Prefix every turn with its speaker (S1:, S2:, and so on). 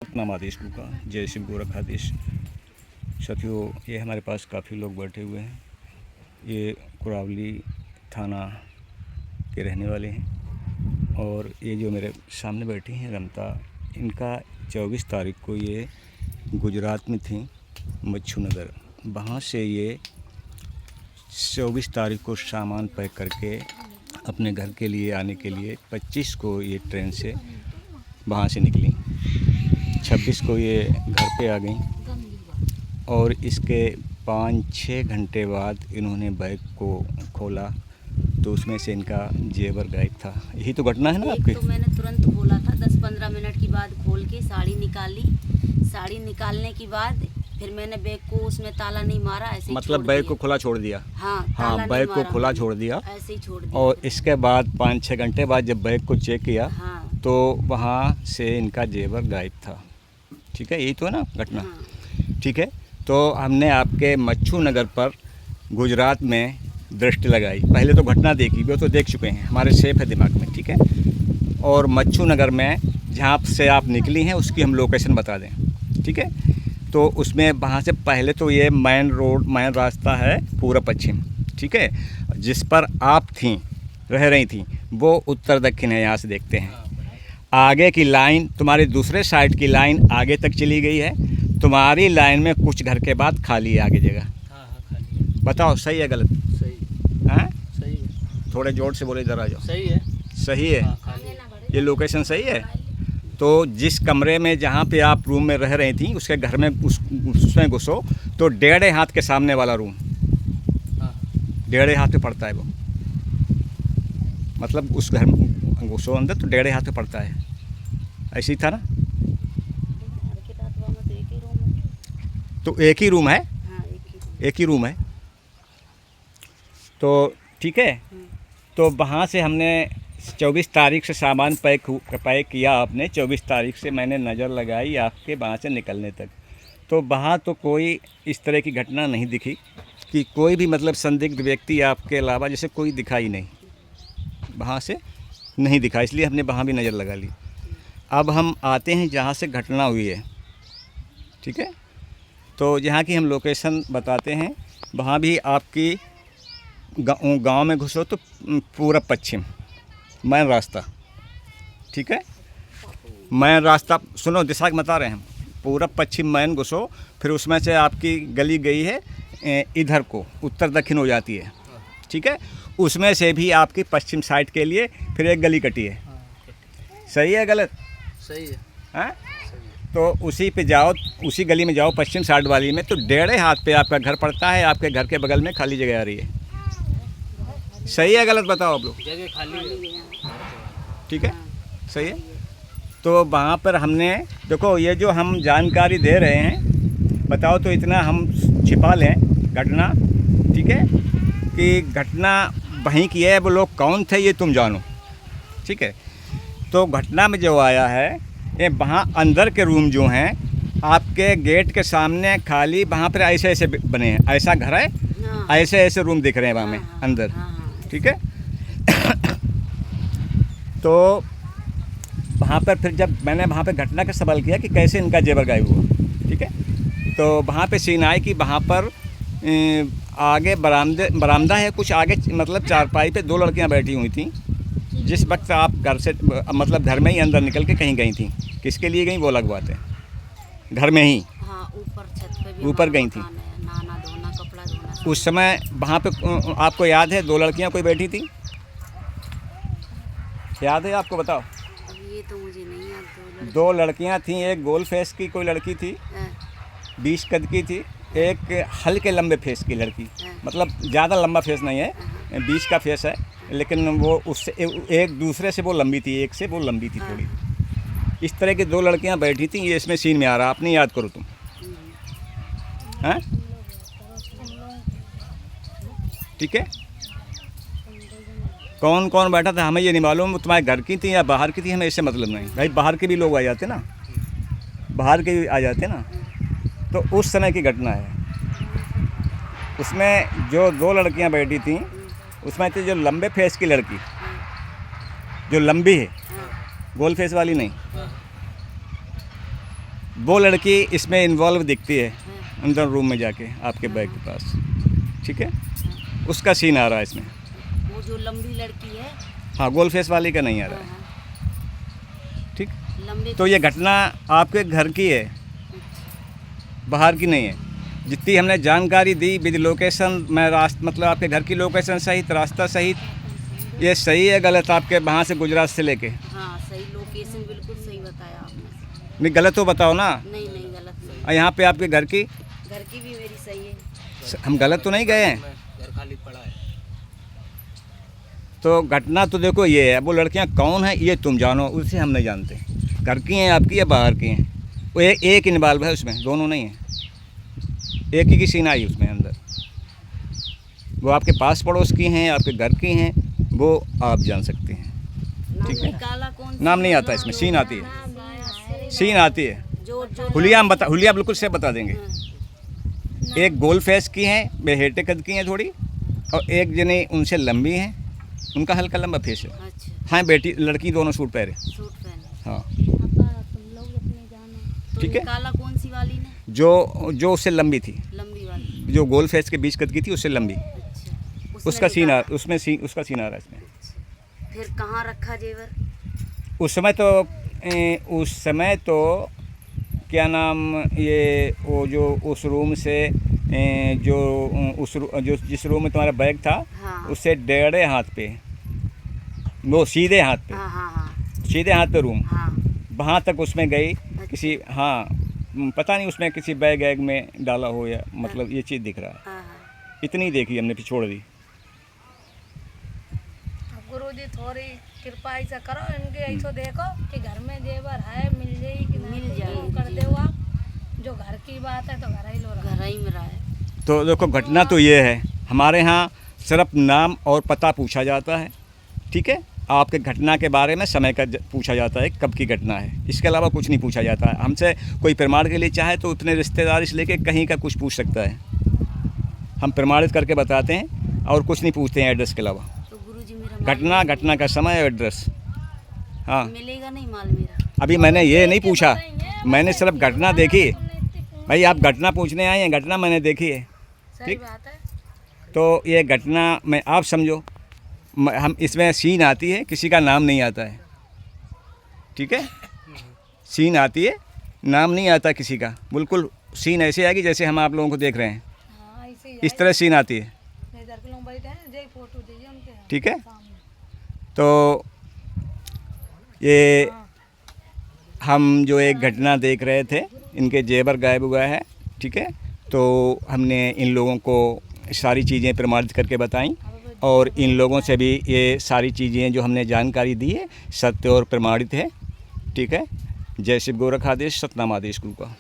S1: सतनाम आदेश का जय शिव गोरख आदेश। साथियों, ये हमारे पास काफ़ी लोग बैठे हुए हैं। ये कुरावली थाना के रहने वाले हैं और ये जो मेरे सामने बैठी हैं रमता, इनका 24 तारीख को ये गुजरात में थी, मच्छू नगर। वहाँ से ये 24 तारीख को सामान पैक करके अपने घर के लिए आने के लिए 25 को ये ट्रेन से वहाँ से निकली। 26 को ये घर पे आ गई और इसके 5-6 घंटे बाद इन्होंने बैग को खोला तो उसमें से इनका जेवर गायब था। यही तो घटना है ना आपकी?
S2: तो मैंने तुरंत खोला था, 10-15 मिनट की बाद खोल के साड़ी निकाली। साड़ी निकालने के बाद फिर मैंने बैग को उसमें ताला नहीं मारा, ऐसे ही
S1: मतलब
S2: छोड़
S1: बैग
S2: दिया।
S1: को खुला छोड़ दिया?
S2: हाँ,
S1: बैग को खुला छोड़ दिया
S2: ऐसे ही छोड़ दिया।
S1: और इसके बाद 5-6 घंटे बाद जब बैग को चेक किया
S2: हाँ,
S1: तो वहाँ से इनका जेवर गायब था। ठीक है, यही तो है ना घटना?
S2: हाँ।
S1: ठीक है, तो हमने आपके मच्छू नगर पर गुजरात में दृष्टि लगाई। पहले तो घटना देखी, वो तो देख चुके हैं, हमारे सेफ है दिमाग में। ठीक है, और मच्छू नगर में जहाँ से आप निकली हैं उसकी हम लोकेशन बता दें। ठीक है, तो उसमें वहाँ से पहले तो ये मेन रास्ता है पूर्व पश्चिम। ठीक है, जिस पर आप थीं, रह रही थीं, वो उत्तर दक्षिण है। यहाँ से देखते हैं आगे की लाइन, तुम्हारी दूसरे साइड की लाइन आगे तक चली गई है। तुम्हारी लाइन में कुछ घर के बाद खाली है आगे जगह।
S3: हाँ, खाली है।
S1: बताओ सही है गलत?
S3: सही
S1: हैं?
S3: सही है।
S1: थोड़े जोर से बोले, इधर आ जाओ।
S3: सही है।
S1: सही है?
S3: हाँ, खाली है।
S1: ये लोकेशन सही है? तो जिस कमरे में जहाँ पे आप रूम में रह रही थी उसके घर में उसमें घुसो तो 1.5 हाथ के सामने वाला रूम,
S3: हाँ,
S1: 1.5 हाथ पे पड़ता है वो। मतलब उस घर में घुसो अंदर तो 1.5 हाथ पे पड़ता है। ऐसे ही था ना? तो एक ही रूम है?
S2: हाँ,
S1: एक ही रूम है। तो ठीक है, तो वहाँ से हमने 24 तारीख से सामान पैक किया। आपने 24 तारीख से मैंने नज़र लगाई आपके वहाँ से निकलने तक, तो वहाँ तो कोई इस तरह की घटना नहीं दिखी कि कोई भी मतलब संदिग्ध व्यक्ति आपके अलावा जैसे कोई दिखा ही नहीं, वहाँ से नहीं दिखा, इसलिए हमने वहाँ भी नज़र लगा ली। अब हम आते हैं जहाँ से घटना हुई है। ठीक है, तो जहाँ की हम लोकेशन बताते हैं, वहाँ भी आपकी गांव में घुसो तो पूरब पश्चिम मेन रास्ता। ठीक है, मेन रास्ता सुनो, दिशा बता रहे हैं हम। पूरब पश्चिम मेन घुसो, फिर उसमें से आपकी गली गई है इधर को, उत्तर दक्षिण हो जाती है। ठीक है, उसमें से भी आपकी पश्चिम साइड के लिए फिर एक गली कटी है।
S3: हाँ,
S1: सही है गलत?
S3: सही है।
S1: हाँ, तो उसी पे जाओ, उसी गली में जाओ पश्चिम साइड वाली में, तो 1.5 हाथ पे आपका घर पड़ता है। आपके घर के बगल में खाली जगह आ रही है। सही है गलत बताओ आप लोग?
S3: जगह खाली है।
S1: ठीक है, सही है। तो वहाँ पर हमने देखो, ये जो हम जानकारी दे रहे हैं, बताओ तो इतना हम छिपा लें घटना। ठीक है, कि घटना वहीं की है, वो लोग कौन थे ये तुम जानो। ठीक है, तो घटना में जो आया है ये वहाँ अंदर के रूम जो हैं आपके गेट के सामने खाली, वहाँ पर ऐसे ऐसे बने हैं, ऐसा घर है,
S2: हाँ।
S1: ऐसे ऐसे रूम दिख रहे हैं वहाँ में
S2: हाँ,
S1: अंदर।
S2: हाँ,
S1: ठीक है, तो वहाँ पर फिर जब मैंने वहाँ पे घटना का सवाल किया कि कैसे इनका जेवर गायब हुआ। ठीक है, तो वहाँ पे सीन आए कि वहाँ पर आगे बरामदा है, कुछ आगे मतलब चारपाई पे 2 लड़कियाँ बैठी हुई थी। जिस वक्त आप घर से मतलब घर में ही अंदर निकल के कहीं गई थी, किसके लिए गई वो अलग बात है, घर में ही
S2: हाँ, ऊपर छत पे भी
S1: ऊपर
S2: हमारा
S1: गई थी।
S2: मकान है, नहाना धोना कपड़ा धोना।
S1: उस समय वहाँ पे आपको याद है 2 लड़कियाँ कोई बैठी थी? याद है आपको? बताओ।
S2: अब ये तो मुझे नहीं याद।
S1: 2 लड़कियाँ थीं, एक गोल फेस की कोई लड़की थी, 20 कद की थी, एक हल्के लंबे फेस की लड़की, मतलब ज़्यादा लंबा फेस नहीं है, 20 का फेस है, लेकिन वो उससे एक दूसरे से वो लंबी थी, एक से वो लंबी थी थोड़ी। इस तरह की 2 लड़कियां बैठी थी, ये इसमें सीन में आ रहा, आपने याद करो तुम। हैं? ठीक है, कौन कौन बैठा था हमें ये नहीं मालूम, तुम्हारे घर की थी या बाहर की थी, हमें इससे मतलब नहीं भाई। बाहर के भी लोग आ जाते ना, बाहर के भी आ जाते ना। तो उस समय की घटना है। उसमें जो 2 लड़कियां बैठी थी, उसमें थी जो लंबे फेस की लड़की, जो लंबी है, गोल फेस वाली नहीं, वो लड़की इसमें इन्वॉल्व दिखती है
S2: हाँ,
S1: अंदर रूम में जाके आपके बैग के पास, ठीक है। उसका सीन आ रहा है इसमें।
S2: वो जो लंबी लड़की है।
S1: हाँ, गोल फेस वाली का नहीं आ रहा
S2: हाँ,
S1: है,
S2: हाँ,
S1: ठीक।
S2: लंबे।
S1: तो ये घटना आपके घर की है, बाहर की नहीं है। जितनी हमने जानकारी दी विद लोकेशन, मैं मतलब आपके घर की लोकेशन सहित, रास्ता सहित, ये सही है गलत? आपके वहाँ से गुजरात से लेके
S2: हाँ, सही लोकेशन बिल्कुल सही बताया आपने।
S1: नहीं गलत हो बताओ ना।
S2: नहीं नहीं, गलत नहीं।
S1: और यहाँ पे आपके घर की,
S2: घर की भी मेरी सही है।
S1: हम गलत तो नहीं गए हैं?
S3: घर खाली पड़ा है।
S1: तो घटना तो देखो ये है, वो लड़कियाँ कौन हैं ये तुम जानो, उससे हम नहीं जानते। घर की हैं आपकी या बाहर की हैं? वो एक इन्वॉल्व है उसमें, दोनों नहीं है। एक ही की सीन आई उसमें अंदर। वो आपके पास पड़ोस की हैं, आपके घर की हैं, वो आप जान सकते हैं।
S2: नाम
S1: ठीक है।
S2: निकाला कौन सा?
S1: नाम नहीं आता इसमें, सीन आती है, सीन आती है।
S2: जो
S1: हुलिया हम हुलिया बिल्कुल से बता देंगे।
S2: हाँ,
S1: एक गोल फेस की हैं, बेहेटे कद की हैं थोड़ी, और एक जने उनसे लंबी हैं, उनका हल्का लंबा फेस है।
S2: अच्छा,
S1: हाँ, बेटी लड़की दोनों सूट पहने।
S2: सूट पहने।
S1: हाँ,
S2: तो
S1: ठीक है।
S2: निकाला कौन सी वाली ने?
S1: जो उससे लंबी थी,
S2: लंबी वाली।
S1: जो गोल फेस के बीच कद की थी, उससे लंबी।
S2: अच्छा,
S1: उसका सीन आ,
S2: निकाला।
S1: उसमें उसका सीन आ रहा है इसमें।
S2: फिर कहाँ रखा जेवर?
S1: उस समय तो क्या नाम, ये वो जो उस रूम से जो जिस रूम में तुम्हारा बैग था,
S2: हाँ।
S1: उससे 1.5 हाथ पे, वो सीधे हाथ पे,
S2: हाँ हाँ हाँ
S1: सीधे हाथ पे रूम,
S2: हाँ।
S1: वहाँ तक उसमें गई किसी, हाँ पता नहीं उसमें किसी बैग वैग में डाला हो या मतलब ये चीज़ दिख रहा है।
S2: हाँ हाँ।
S1: इतनी देखी हमने, फिर छोड़ दी।
S4: गुरुजी थोड़ी कृपा ऐसा करो, इनके ऐसा देखो कि घर में जेवर है, मिल जाएगी कि नहीं,
S2: मिल जाएगी।
S4: कर दो आप। जो घर की बात है तो घर ही लो रहा।
S2: घर ही में रहा है।
S1: तो देखो घटना तो ये है, हमारे यहाँ सिर्फ नाम और पता पूछा जाता है, ठीक है। आपके घटना के बारे में समय का पूछा जाता है, कब की घटना है, इसके अलावा कुछ नहीं पूछा जाता है। हमसे कोई प्रमाण के लिए चाहे तो अपने रिश्तेदारी से लेके कहीं का कुछ पूछ सकता है, हम प्रमाणित करके बताते हैं और कुछ नहीं पूछते हैं एड्रेस के अलावा।
S2: तो गुरुजी मेरा
S1: घटना का समय और एड्रेस, हाँ।
S2: मिलेगा नहीं माल मेरा?
S1: अभी मैंने ये नहीं पूछा, मैंने सिर्फ घटना देखी। भाई आप घटना पूछने आए हैं, घटना मैंने देखी है,
S4: सही
S1: ठीक।
S4: बात है।
S1: तो ये घटना में आप समझो, हम इसमें सीन आती है, किसी का नाम नहीं आता है, ठीक है। सीन आती है, नाम नहीं आता किसी का, बिल्कुल सीन ऐसे आएगी जैसे हम आप लोगों को देख रहे हैं,
S4: हाँ, ऐसे ही
S1: इस तरह सीन आती है,
S4: इधर के लोग बैठे हैं, जय फोटो दीजिए उनके
S1: ठीक है।
S4: सामने।
S1: तो ये हम जो एक घटना देख रहे थे, इनके जेवर गायब हुआ है, ठीक है। तो हमने इन लोगों को सारी चीज़ें प्रमाणित करके बताई और इन लोगों से भी ये सारी चीज़ें जो हमने जानकारी दी है सत्य और प्रमाणित है, ठीक है। जय शिव गोरखाधीश, सतनाम आदेश गुरु का।